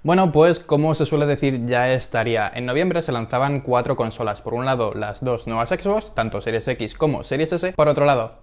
Bueno, pues como se suele decir, ya estaría. En noviembre se lanzaban 4 consolas. Por un lado, las dos nuevas Xbox, tanto Series X como Series S. Por otro lado,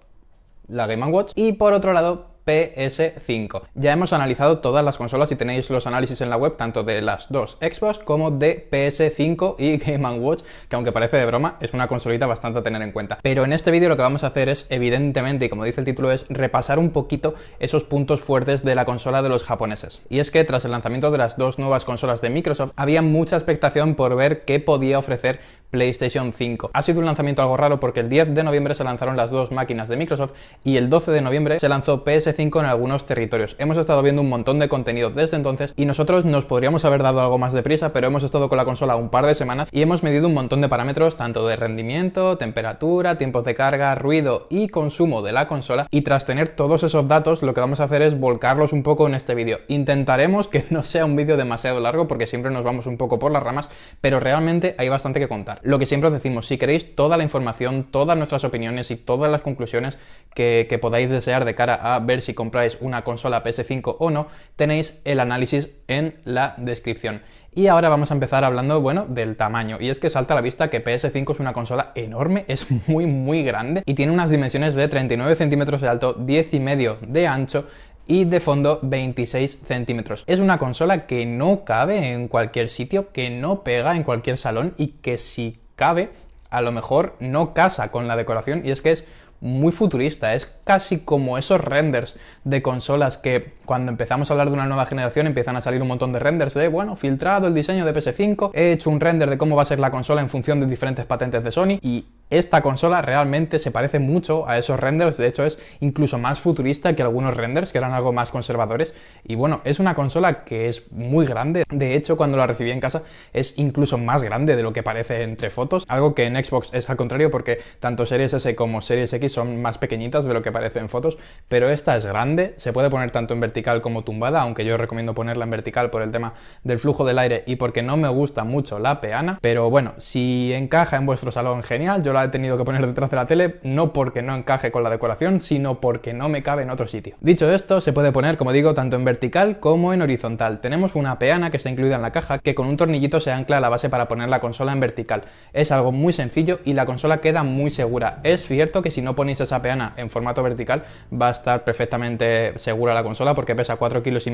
la Game & Watch. Y por otro lado, PS5. Ya hemos analizado todas las consolas y tenéis los análisis en la web, tanto de las dos Xbox como de PS5 y Game & Watch, que aunque parece de broma, es una consolita bastante a tener en cuenta. Pero en este vídeo lo que vamos a hacer es, evidentemente, y como dice el título, es repasar un poquito esos puntos fuertes de la consola de los japoneses. Y es que tras el lanzamiento de las dos nuevas consolas de Microsoft, había mucha expectación por ver qué podía ofrecer PlayStation 5. Ha sido un lanzamiento algo raro porque el 10 de noviembre se lanzaron las dos máquinas de Microsoft y el 12 de noviembre se lanzó PS5 en algunos territorios. Hemos estado viendo un montón de contenido desde entonces y nosotros nos podríamos haber dado algo más de prisa, pero hemos estado con la consola un par de semanas y hemos medido un montón de parámetros, tanto de rendimiento, temperatura, tiempos de carga, ruido y consumo de la consola, y tras tener todos esos datos lo que vamos a hacer es volcarlos un poco en este vídeo. Intentaremos que no sea un vídeo demasiado largo porque siempre nos vamos un poco por las ramas, pero realmente hay bastante que contar. Lo que siempre os decimos, si queréis toda la información, todas nuestras opiniones y todas las conclusiones que podáis desear de cara a ver si compráis una consola PS5 o no, tenéis el análisis en la descripción. Y ahora vamos a empezar hablando, bueno, del tamaño. Y es que salta a la vista que PS5 es una consola enorme, es muy grande y tiene unas dimensiones de 39 centímetros de alto, 10,5 de ancho y de fondo 26 centímetros. Es una consola que no cabe en cualquier sitio, que no pega en cualquier salón y que si cabe, a lo mejor no casa con la decoración, y es que es muy futurista, es casi como esos renders de consolas que cuando empezamos a hablar de una nueva generación empiezan a salir un montón de renders de, bueno, filtrado el diseño de PS5, he hecho un render de cómo va a ser la consola en función de diferentes patentes de Sony, y esta consola realmente se parece mucho a esos renders. De hecho es incluso más futurista que algunos renders que eran algo más conservadores, y bueno, es una consola que es muy grande. De hecho, cuando la recibí en casa es incluso más grande de lo que parece entre fotos, algo que en Xbox es al contrario porque tanto Series S como Series X son más pequeñitas de lo que parece en fotos, pero esta es grande, se puede poner tanto en vertical como tumbada, aunque yo recomiendo ponerla en vertical por el tema del flujo del aire y porque no me gusta mucho la peana, pero bueno, si encaja en vuestro salón, genial. Yo la he tenido que poner detrás de la tele, no porque no encaje con la decoración, sino porque no me cabe en otro sitio. Dicho esto, se puede poner, como digo, tanto en vertical como en horizontal. Tenemos una peana que está incluida en la caja, que con un tornillito se ancla a la base para poner la consola en vertical. Es algo muy sencillo y la consola queda muy segura. Es cierto que si no ponéis esa peana en formato vertical va a estar perfectamente segura la consola porque pesa 4,5 kilos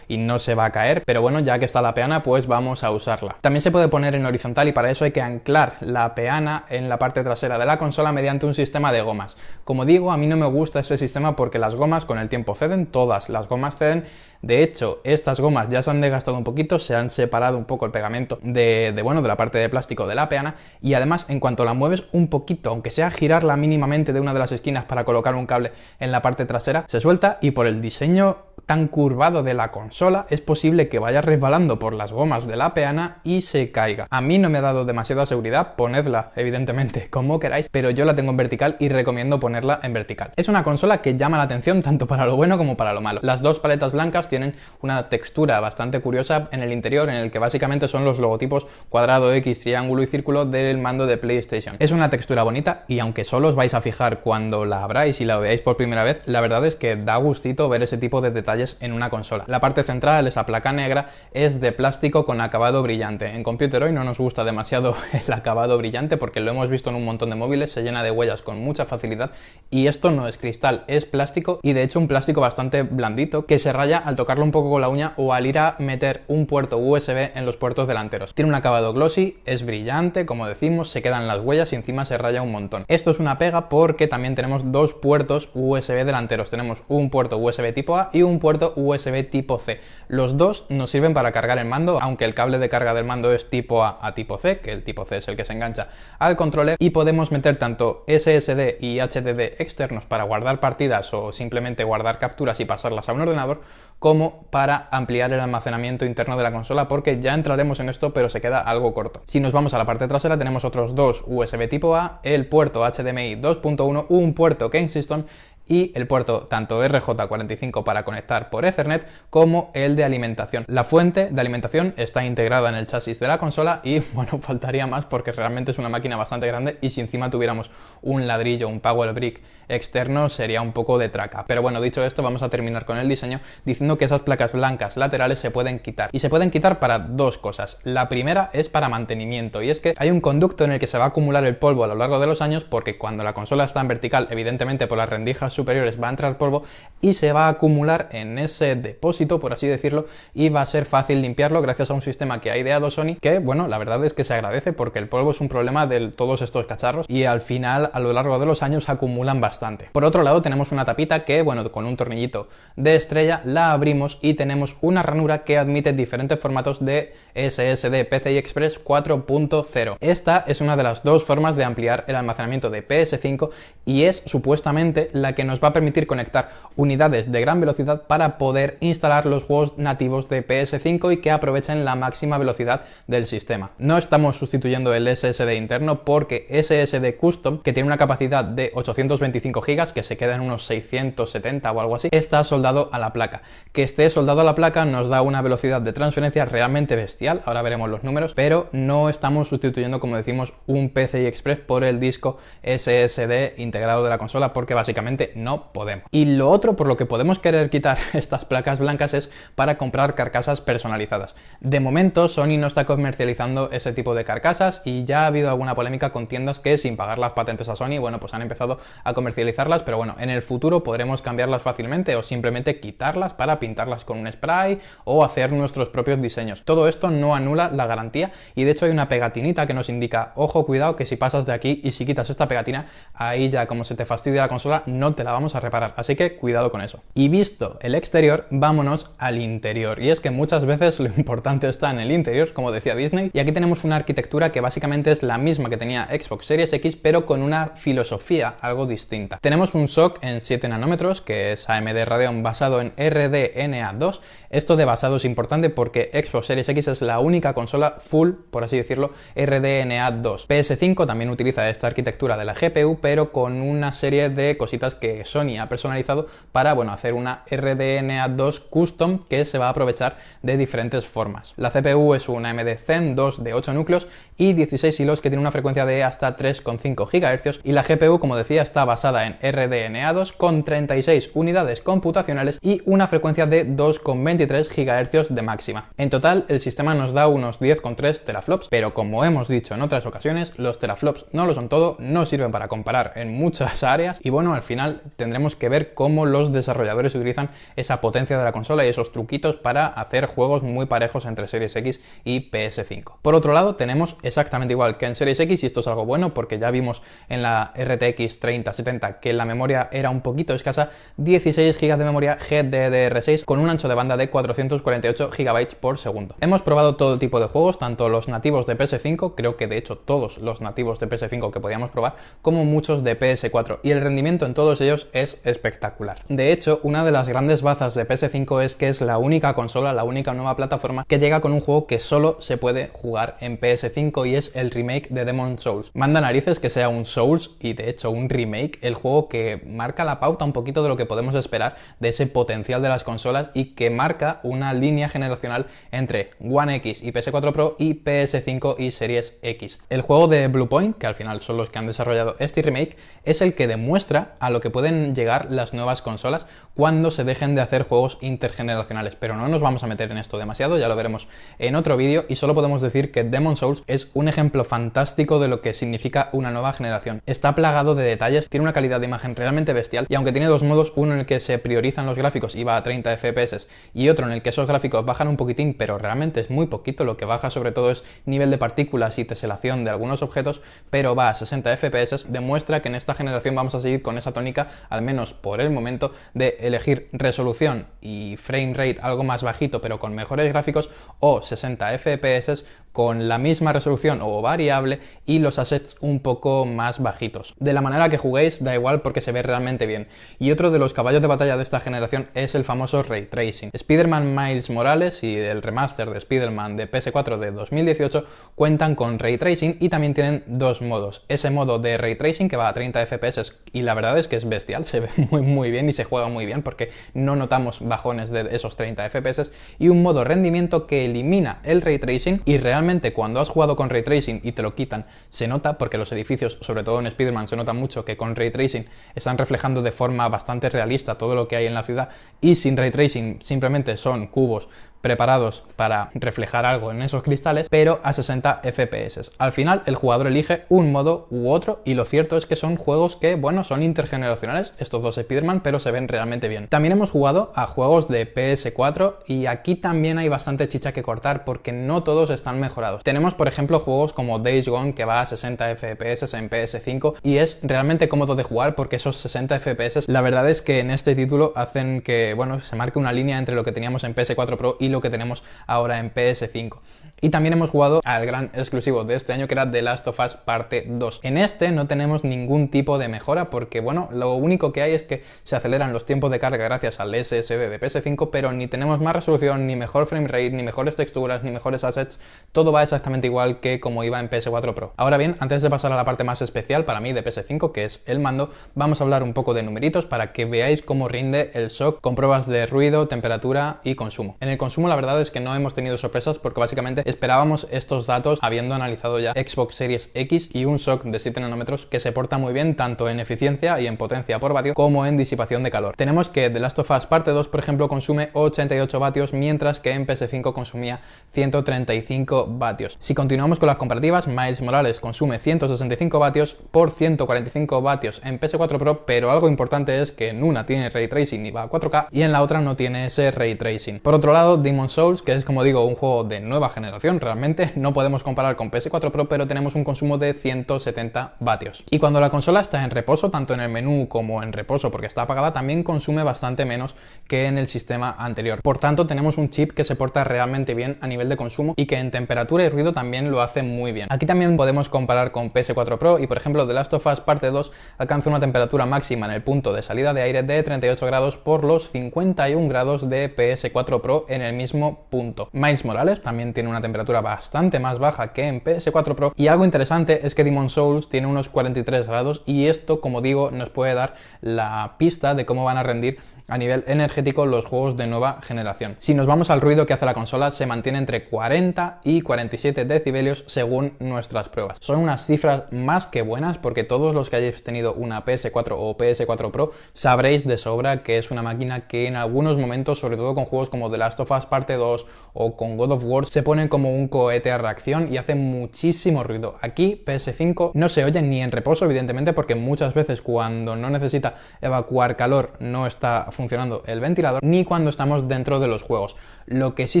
y no se va a caer, pero bueno, ya que está la peana, pues vamos a usarla. También se puede poner en horizontal y para eso hay que anclar la peana en la parte trasera de la consola mediante un sistema de gomas. Como digo, a mí no me gusta este sistema porque las gomas con el tiempo ceden, todas las gomas ceden. De hecho, estas gomas ya se han desgastado un poquito, se han separado un poco el pegamento de la parte de plástico de la peana, y además en cuanto la mueves un poquito, aunque sea girarla mínimamente de una de las esquinas para colocar un cable en la parte trasera, se suelta, y por el diseño tan curvado de la consola es posible que vaya resbalando por las gomas de la peana y se caiga. A mí no me ha dado demasiada seguridad, ponedla evidentemente como queráis, pero yo la tengo en vertical y recomiendo ponerla en vertical. Es una consola que llama la atención tanto para lo bueno como para lo malo. Las dos paletas blancas tienen una textura bastante curiosa en el interior, en el que básicamente son los logotipos cuadrado, X, triángulo y círculo del mando de PlayStation. Es una textura bonita y aunque solo os vais a fijar cuando la abráis y la veáis por primera vez, la verdad es que da gustito ver ese tipo de detalles en una consola. La parte central, esa placa negra, es de plástico con acabado brillante. En Computer hoy no nos gusta demasiado el acabado brillante porque lo hemos visto en un montón de móviles, se llena de huellas con mucha facilidad, y esto no es cristal, es plástico, y de hecho un plástico bastante blandito que se raya al tocarlo un poco con la uña o al ir a meter un puerto USB en los puertos delanteros. Tiene un acabado glossy, es brillante, como decimos, se quedan las huellas y encima se raya un montón. Esto es una pega porque también tenemos dos puertos USB delanteros. Tenemos un puerto USB tipo A y un puerto USB tipo C. Los dos nos sirven para cargar el mando, aunque el cable de carga del mando es tipo A a tipo C, que el tipo C es el que se engancha al controller, y podemos meter tanto SSD y HDD externos para guardar partidas o simplemente guardar capturas y pasarlas a un ordenador, como para ampliar el almacenamiento interno de la consola, porque ya entraremos en esto, pero se queda algo corto. Si nos vamos a la parte trasera, tenemos otros dos USB tipo A, el puerto HDMI 2.1, un puerto Kingston y el puerto tanto RJ45 para conectar por Ethernet como el de alimentación. La fuente de alimentación está integrada en el chasis de la consola y bueno, faltaría más porque realmente es una máquina bastante grande y si encima tuviéramos un ladrillo, un power brick externo sería un poco de traca. Pero bueno, dicho esto, vamos a terminar con el diseño diciendo que esas placas blancas laterales se pueden quitar. Y se pueden quitar para dos cosas. La primera es para mantenimiento y es que hay un conducto en el que se va a acumular el polvo a lo largo de los años porque cuando la consola está en vertical, evidentemente por las rendijas superiores va a entrar polvo y se va a acumular en ese depósito, por así decirlo, y va a ser fácil limpiarlo gracias a un sistema que ha ideado Sony que, bueno, la verdad es que se agradece porque el polvo es un problema de todos estos cacharros y al final, a lo largo de los años, acumulan bastante. Por otro lado, tenemos una tapita que, bueno, con un tornillito de estrella la abrimos y tenemos una ranura que admite diferentes formatos de SSD PCI Express 4.0. Esta es una de las dos formas de ampliar el almacenamiento de PS5 y es supuestamente la que nos va a permitir conectar unidades de gran velocidad para poder instalar los juegos nativos de PS5 y que aprovechen la máxima velocidad del sistema. No estamos sustituyendo el SSD interno porque SSD Custom, que tiene una capacidad de 825 GB, que se queda en unos 670 o algo así, está soldado a la placa. Que esté soldado a la placa nos da una velocidad de transferencia realmente bestial, ahora veremos los números, pero no estamos sustituyendo, como decimos, un PCI Express por el disco SSD integrado de la consola porque básicamente no podemos. Y lo otro por lo que podemos querer quitar estas placas blancas es para comprar carcasas personalizadas. De momento Sony no está comercializando ese tipo de carcasas y ya ha habido alguna polémica con tiendas que sin pagar las patentes a Sony, bueno, pues han empezado a comercializarlas, pero bueno, en el futuro podremos cambiarlas fácilmente o simplemente quitarlas para pintarlas con un spray o hacer nuestros propios diseños. Todo esto no anula la garantía y de hecho hay una pegatinita que nos indica, ojo, cuidado que si pasas de aquí y si quitas esta pegatina, ahí ya como se te fastidia la consola no te la vamos a reparar, así que cuidado con eso. Y visto el exterior, vámonos al interior, y es que muchas veces lo importante está en el interior, como decía Disney, y aquí tenemos una arquitectura que básicamente es la misma que tenía Xbox Series X, pero con una filosofía algo distinta. Tenemos un SoC en 7 nanómetros, que es AMD Radeon basado en RDNA2. Esto de basado es importante porque Xbox Series X es la única consola full, por así decirlo, RDNA2. PS5 también utiliza esta arquitectura de la GPU, pero con una serie de cositas que Sony ha personalizado para, bueno, hacer una RDNA2 custom que se va a aprovechar de diferentes formas. La CPU es una AMD Zen 2 de 8 núcleos y 16 hilos que tiene una frecuencia de hasta 3,5 GHz y la GPU, como decía, está basada en RDNA2 con 36 unidades computacionales y una frecuencia de 2,23 GHz de máxima. En total, el sistema nos da unos 10,3 teraflops, pero como hemos dicho en otras ocasiones, los teraflops no lo son todo, no sirven para comparar en muchas áreas y bueno, al final tendremos que ver cómo los desarrolladores utilizan esa potencia de la consola y esos truquitos para hacer juegos muy parejos entre Series X y PS5. Por otro lado, tenemos exactamente igual que en Series X y esto es algo bueno porque ya vimos en la RTX 3070 que la memoria era un poquito escasa, 16 GB de memoria GDDR6 con un ancho de banda de 448 GB por segundo. Hemos probado todo tipo de juegos, tanto los nativos de PS5, creo que de hecho todos los nativos de PS5 que podíamos probar, como muchos de PS4 y el rendimiento en todos ellos es espectacular. De hecho, una de las grandes bazas de PS5 es que es la única consola, la única nueva plataforma que llega con un juego que solo se puede jugar en PS5 y es el remake de Demon's Souls. Manda narices que sea un Souls y de hecho un remake, el juego que marca la pauta un poquito de lo que podemos esperar de ese potencial de las consolas y que marca una línea generacional entre One X y PS4 Pro y PS5 y Series X. El juego de Bluepoint, que al final son los que han desarrollado este remake, es el que demuestra a lo que pueden llegar las nuevas consolas cuando se dejen de hacer juegos intergeneracionales, pero no nos vamos a meter en esto demasiado, ya lo veremos en otro vídeo y solo podemos decir que Demon's Souls es un ejemplo fantástico de lo que significa una nueva generación. Está plagado de detalles, tiene una calidad de imagen realmente bestial y aunque tiene dos modos, uno en el que se priorizan los gráficos y va a 30 FPS y otro en el que esos gráficos bajan un poquitín, pero realmente es muy poquito, lo que baja sobre todo es nivel de partículas y teselación de algunos objetos, pero va a 60 FPS, demuestra que en esta generación vamos a seguir con esa tónica, al menos por el momento, de elegir resolución y frame rate algo más bajito pero con mejores gráficos, o 60 FPS con la misma resolución o variable y los assets un poco más bajitos. De la manera que juguéis da igual porque se ve realmente bien. Y otro de los caballos de batalla de esta generación es el famoso Ray Tracing. Spider-Man Miles Morales y el remaster de Spider-Man de PS4 de 2018 cuentan con Ray Tracing y también tienen dos modos. Ese modo de Ray Tracing que va a 30 FPS y la verdad es que es bestial, se ve muy bien y se juega muy bien porque no notamos bajones de esos 30 FPS, y un modo rendimiento que elimina el Ray Tracing, y realmente cuando has jugado con Ray Tracing y te lo quitan se nota, porque los edificios, sobre todo en Spider-Man, se nota mucho que con Ray Tracing están reflejando de forma bastante realista todo lo que hay en la ciudad, y sin Ray Tracing simplemente son cubos preparados para reflejar algo en esos cristales, pero a 60 FPS. Al final el jugador elige un modo u otro, y lo cierto es que son juegos que, bueno, son intergeneracionales, estos dos Spider-Man, pero se ven realmente bien. También hemos jugado a juegos de PS4 y aquí también hay bastante chicha que cortar porque no todos están mejorados. Tenemos, por ejemplo, juegos como Days Gone que va a 60 FPS en PS5 y es realmente cómodo de jugar porque esos 60 FPS, la verdad es que en este título hacen que, bueno, se marque una línea entre lo que teníamos en PS4 Pro y lo que tenemos ahora en PS5. Y también hemos jugado al gran exclusivo de este año, que era The Last of Us Parte 2. En este no tenemos ningún tipo de mejora porque, bueno, lo único que hay es que se aceleran los tiempos de carga gracias al SSD de PS5, pero ni tenemos más resolución, ni mejor frame rate, ni mejores texturas, ni mejores assets. Todo va exactamente igual que como iba en PS4 Pro. Ahora bien, antes de pasar a la parte más especial para mí de PS5, que es el mando, vamos a hablar un poco de numeritos para que veáis cómo rinde el shock con pruebas de ruido, temperatura y consumo. En el consumo la verdad es que no hemos tenido sorpresas porque básicamente esperábamos estos datos habiendo analizado ya Xbox Series X y un shock de 7 nanómetros que se porta muy bien tanto en eficiencia y en potencia por vatio como en disipación de calor. Tenemos que The Last of Us Parte 2, por ejemplo, consume 88 vatios, mientras que en PS5 consumía 135 vatios. Si continuamos con las comparativas, Miles Morales consume 165 vatios por 145 vatios en PS4 Pro, pero algo importante es que en una tiene Ray Tracing y va a 4K y en la otra no tiene ese Ray Tracing. Por otro lado, Demon's Souls, que es, como digo, un juego de nueva generación, realmente no podemos comparar con PS4 Pro, pero tenemos un consumo de 170 vatios. Y cuando la consola está en reposo, tanto en el menú como en reposo porque está apagada, también consume bastante menos que en el sistema anterior. Por tanto, tenemos un chip que se porta realmente bien a nivel de consumo y que en temperatura y ruido también lo hace muy bien. Aquí también podemos comparar con PS4 Pro y, por ejemplo, The Last of Us Parte 2 alcanza una temperatura máxima en el punto de salida de aire de 38 grados por los 51 grados de PS4 Pro en el mismo punto. Miles Morales también tiene una temperatura bastante más baja que en PS4 Pro, y algo interesante es que Demon's Souls tiene unos 43 grados, y esto, como digo, nos puede dar la pista de cómo van a rendir a nivel energético los juegos de nueva generación. Si nos vamos al ruido que hace la consola, se mantiene entre 40 y 47 decibelios según nuestras pruebas. Son unas cifras más que buenas porque todos los que hayáis tenido una PS4 o PS4 Pro sabréis de sobra que es una máquina que en algunos momentos, sobre todo con juegos como The Last of Us Parte 2 o con God of War, se pone como un cohete a reacción y hace muchísimo ruido. Aquí PS5 no se oye ni en reposo, evidentemente, porque muchas veces cuando no necesita evacuar calor no está funcionando el ventilador, ni cuando estamos dentro de los juegos. Lo que sí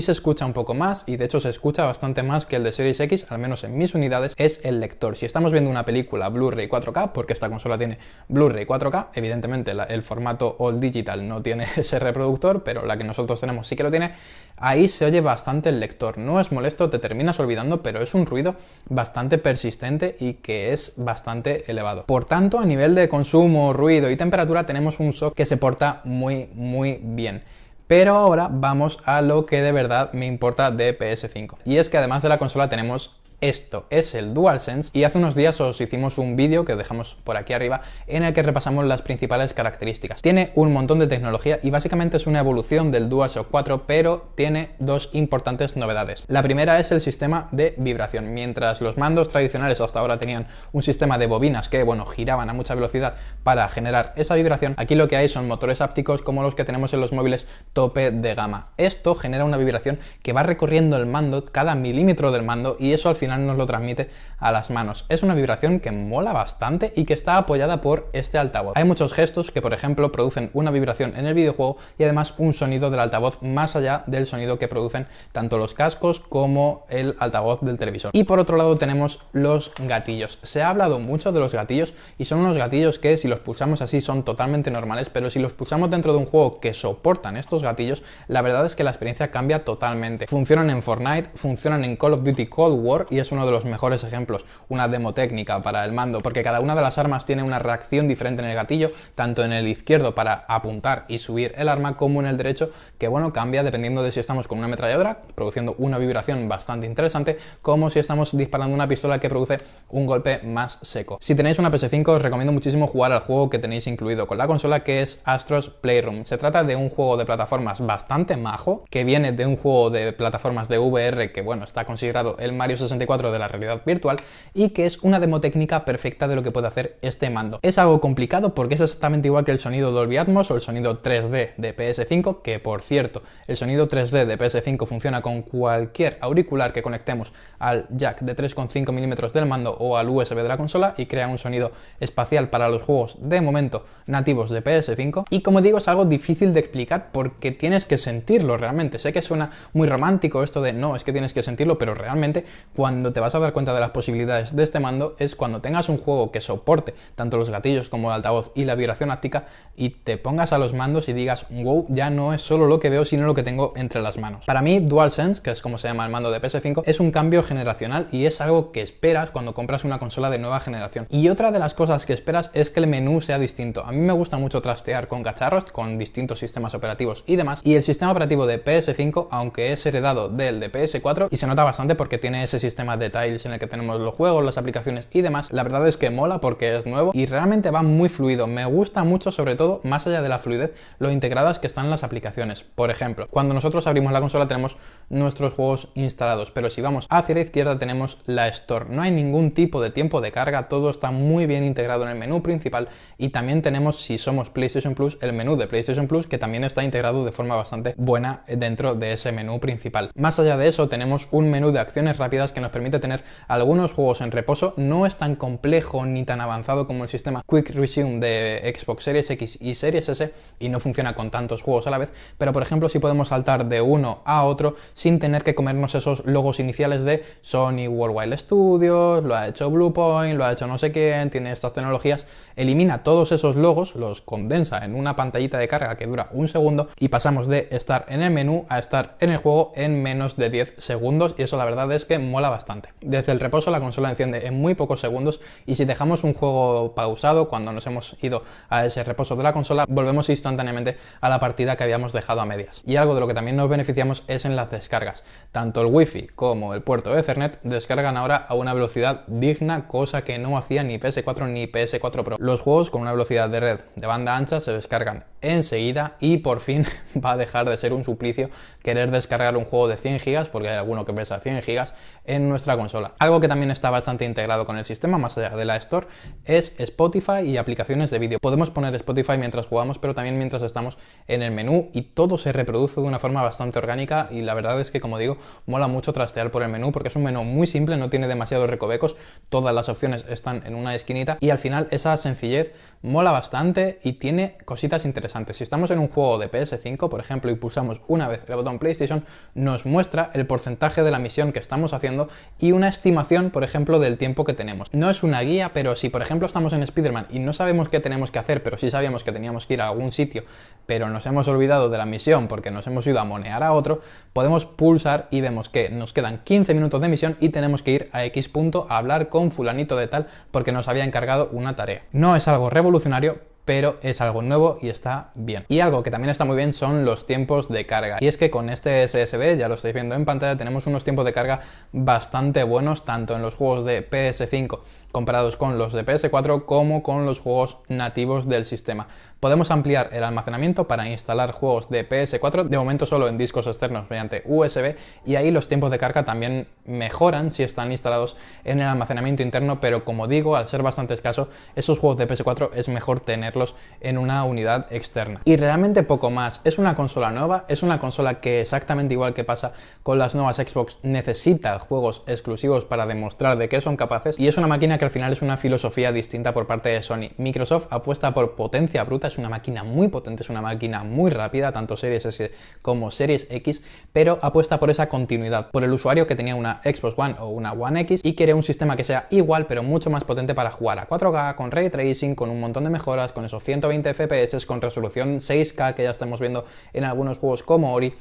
se escucha un poco más, y de hecho se escucha bastante más que el de Series X, al menos en mis unidades, es el lector. Si estamos viendo una película Blu-ray 4K, porque esta consola tiene Blu-ray 4K, evidentemente el formato All Digital no tiene ese reproductor, pero la que nosotros tenemos sí que lo tiene, ahí se oye bastante el lector. No es molesto, te terminas olvidando, pero es un ruido bastante persistente y que es bastante elevado. Por tanto, a nivel de consumo, ruido y temperatura, tenemos un shock que se porta muy bien. Pero ahora vamos a lo que de verdad me importa de PS5. Y es que además de la consola tenemos Esto es el DualSense y hace unos días os hicimos un vídeo que os dejamos por aquí arriba en el que repasamos las principales características. Tiene un montón de tecnología y básicamente es una evolución del DualShock 4, pero tiene dos importantes novedades. La primera es el sistema de vibración. Mientras los mandos tradicionales hasta ahora tenían un sistema de bobinas que, bueno, giraban a mucha velocidad para generar esa vibración, aquí lo que hay son motores ápticos como los que tenemos en los móviles tope de gama. Esto genera una vibración que va recorriendo el mando, cada milímetro del mando, y eso al final final nos lo transmite a las manos. Es una vibración que mola bastante y que está apoyada por este altavoz. Hay muchos gestos que, por ejemplo, producen una vibración en el videojuego y además un sonido del altavoz más allá del sonido que producen tanto los cascos como el altavoz del televisor. Y por otro lado tenemos los gatillos. Se ha hablado mucho de los gatillos y son unos gatillos que si los pulsamos así son totalmente normales, pero si los pulsamos dentro de un juego que soportan estos gatillos, la verdad es que la experiencia cambia totalmente. Funcionan en Fortnite, funcionan en Call of Duty Cold War y es uno de los mejores ejemplos, una demo técnica para el mando, porque cada una de las armas tiene una reacción diferente en el gatillo, tanto en el izquierdo para apuntar y subir el arma como en el derecho, que bueno, cambia dependiendo de si estamos con una ametralladora, produciendo una vibración bastante interesante, como si estamos disparando una pistola que produce un golpe más seco. Si tenéis una PS5 os recomiendo muchísimo jugar al juego que tenéis incluido con la consola, que es Astro's Playroom. Se trata de un juego de plataformas bastante majo, que viene de un juego de plataformas de VR que bueno, está considerado el Mario 64 de la realidad virtual y que es una demo técnica perfecta de lo que puede hacer este mando. Es algo complicado porque es exactamente igual que el sonido Dolby Atmos o el sonido 3D de PS5, que por cierto, el sonido 3D de PS5 funciona con cualquier auricular que conectemos al jack de 3,5 mm del mando o al USB de la consola y crea un sonido espacial para los juegos de momento nativos de PS5. Y como digo, es algo difícil de explicar porque tienes que sentirlo realmente. Sé que suena muy romántico esto de no, es que tienes que sentirlo, pero realmente cuando te vas a dar cuenta de las posibilidades de este mando es cuando tengas un juego que soporte tanto los gatillos como el altavoz y la vibración áptica y te pongas a los mandos y digas, wow, ya no es solo lo que veo, sino lo que tengo entre las manos. Para mí, DualSense, que es como se llama el mando de PS5, es un cambio generacional y es algo que esperas cuando compras una consola de nueva generación. Y otra de las cosas que esperas es que el menú sea distinto. A mí me gusta mucho trastear con cacharros, con distintos sistemas operativos y demás, y el sistema operativo de PS5, aunque es heredado del de PS4, y se nota bastante porque tiene ese sistema de tiles en el que tenemos los juegos, las aplicaciones y demás, la verdad es que mola porque es nuevo y realmente va muy fluido. Me gusta mucho, sobre todo, más allá de la fluidez, lo integradas que están las aplicaciones. Por ejemplo, cuando nosotros abrimos la consola tenemos nuestros juegos instalados, pero si vamos hacia la izquierda tenemos la Store. No hay ningún tipo de tiempo de carga, todo está muy bien integrado en el menú principal y también tenemos, si somos PlayStation Plus, el menú de PlayStation Plus que también está integrado de forma bastante buena dentro de ese menú principal. Más allá de eso tenemos un menú de acciones rápidas que nos permite tener algunos juegos en reposo. No es tan complejo ni tan avanzado como el sistema Quick Resume de Xbox Series X y Series S y no funciona con tantos juegos a la vez, pero por ejemplo sí podemos saltar de uno a otro sin tener que comernos esos logos iniciales de Sony Worldwide Studios, lo ha hecho Bluepoint, lo ha hecho no sé quién, tiene estas tecnologías. Elimina todos esos logos, los condensa en una pantallita de carga que dura un segundo y pasamos de estar en el menú a estar en el juego en menos de 10 segundos y eso la verdad es que mola bastante. Desde el reposo la consola enciende en muy pocos segundos y si dejamos un juego pausado cuando nos hemos ido a ese reposo de la consola, volvemos instantáneamente a la partida que habíamos dejado a medias. Y algo de lo que también nos beneficiamos es en las descargas. Tanto el Wi-Fi como el puerto Ethernet descargan ahora a una velocidad digna, cosa que no hacía ni PS4 ni PS4 Pro. Los juegos con una velocidad de red de banda ancha se descargan enseguida y por fin va a dejar de ser un suplicio querer descargar un juego de 100 GB, porque hay alguno que pesa 100 GB, en nuestra consola. Algo que también está bastante integrado con el sistema, más allá de la Store, es Spotify y aplicaciones de vídeo. Podemos poner Spotify mientras jugamos, pero también mientras estamos en el menú y todo se reproduce de una forma bastante orgánica y la verdad es que, como digo, mola mucho trastear por el menú porque es un menú muy simple, no tiene demasiados recovecos, todas las opciones están en una esquinita y al final esa sencillez mola bastante y tiene cositas interesantes. Si estamos en un juego de PS5, por ejemplo, y pulsamos una vez el botón PlayStation, nos muestra el porcentaje de la misión que estamos haciendo y una estimación, por ejemplo, del tiempo que tenemos. No es una guía, pero si por ejemplo estamos en Spider-Man y no sabemos qué tenemos que hacer, pero sí sabíamos que teníamos que ir a algún sitio, pero nos hemos olvidado de la misión porque nos hemos ido a monear a otro, podemos pulsar y vemos que nos quedan 15 minutos de misión y tenemos que ir a X punto a hablar con fulanito de tal porque nos había encargado una tarea. No es algo revolucionario, pero es algo nuevo y está bien. Y algo que también está muy bien son los tiempos de carga. Y es que con este SSD, ya lo estáis viendo en pantalla, tenemos unos tiempos de carga bastante buenos, tanto en los juegos de PS5 comparados con los de PS4 como con los juegos nativos del sistema. Podemos ampliar el almacenamiento para instalar juegos de PS4, de momento solo en discos externos mediante USB, y ahí los tiempos de carga también mejoran si están instalados en el almacenamiento interno, pero como digo, al ser bastante escaso, esos juegos de PS4 es mejor tenerlos en una unidad externa. Y realmente poco más. Es una consola nueva, es una consola que exactamente igual que pasa con las nuevas Xbox necesita juegos exclusivos para demostrar de qué son capaces, y es una máquina que al final es una filosofía distinta por parte de Sony. Microsoft apuesta por potencia bruta, es una máquina muy potente, es una máquina muy rápida, tanto Series S como Series X, pero apuesta por esa continuidad, por el usuario que tenía una Xbox One o una One X y quiere un sistema que sea igual pero mucho más potente para jugar a 4K, con Ray Tracing, con un montón de mejoras, con esos 120 FPS, con resolución 6K que ya estamos viendo en algunos juegos como Ori.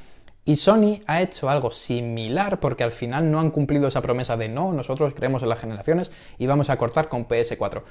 Y Sony ha hecho algo similar porque al final no han cumplido esa promesa de no, nosotros creemos en las generaciones y vamos a cortar con PS4.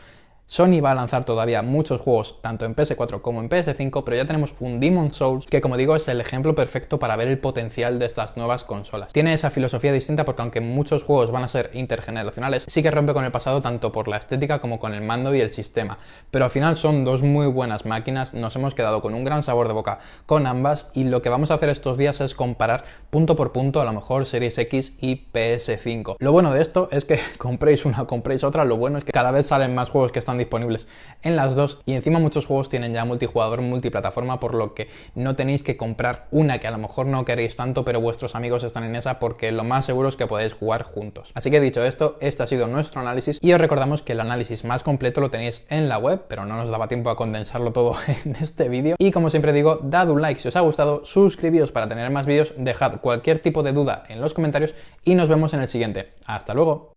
Sony va a lanzar todavía muchos juegos, tanto en PS4 como en PS5, pero ya tenemos un Demon's Souls que, como digo, es el ejemplo perfecto para ver el potencial de estas nuevas consolas. Tiene esa filosofía distinta porque aunque muchos juegos van a ser intergeneracionales, sí que rompe con el pasado tanto por la estética como con el mando y el sistema. Pero al final son dos muy buenas máquinas, nos hemos quedado con un gran sabor de boca con ambas y lo que vamos a hacer estos días es comparar punto por punto a lo mejor Series X y PS5. Lo bueno de esto es que compréis una o compréis otra, lo bueno es que cada vez salen más juegos que están disponibles en las dos y encima muchos juegos tienen ya multijugador, multiplataforma, por lo que no tenéis que comprar una que a lo mejor no queréis tanto pero vuestros amigos están en esa, porque lo más seguro es que podéis jugar juntos. Así que dicho esto, este ha sido nuestro análisis y os recordamos que el análisis más completo lo tenéis en la web, pero no nos daba tiempo a condensarlo todo en este vídeo. Y como siempre digo, dad un like si os ha gustado, suscribíos para tener más vídeos, dejad cualquier tipo de duda en los comentarios y nos vemos en el siguiente. ¡Hasta luego!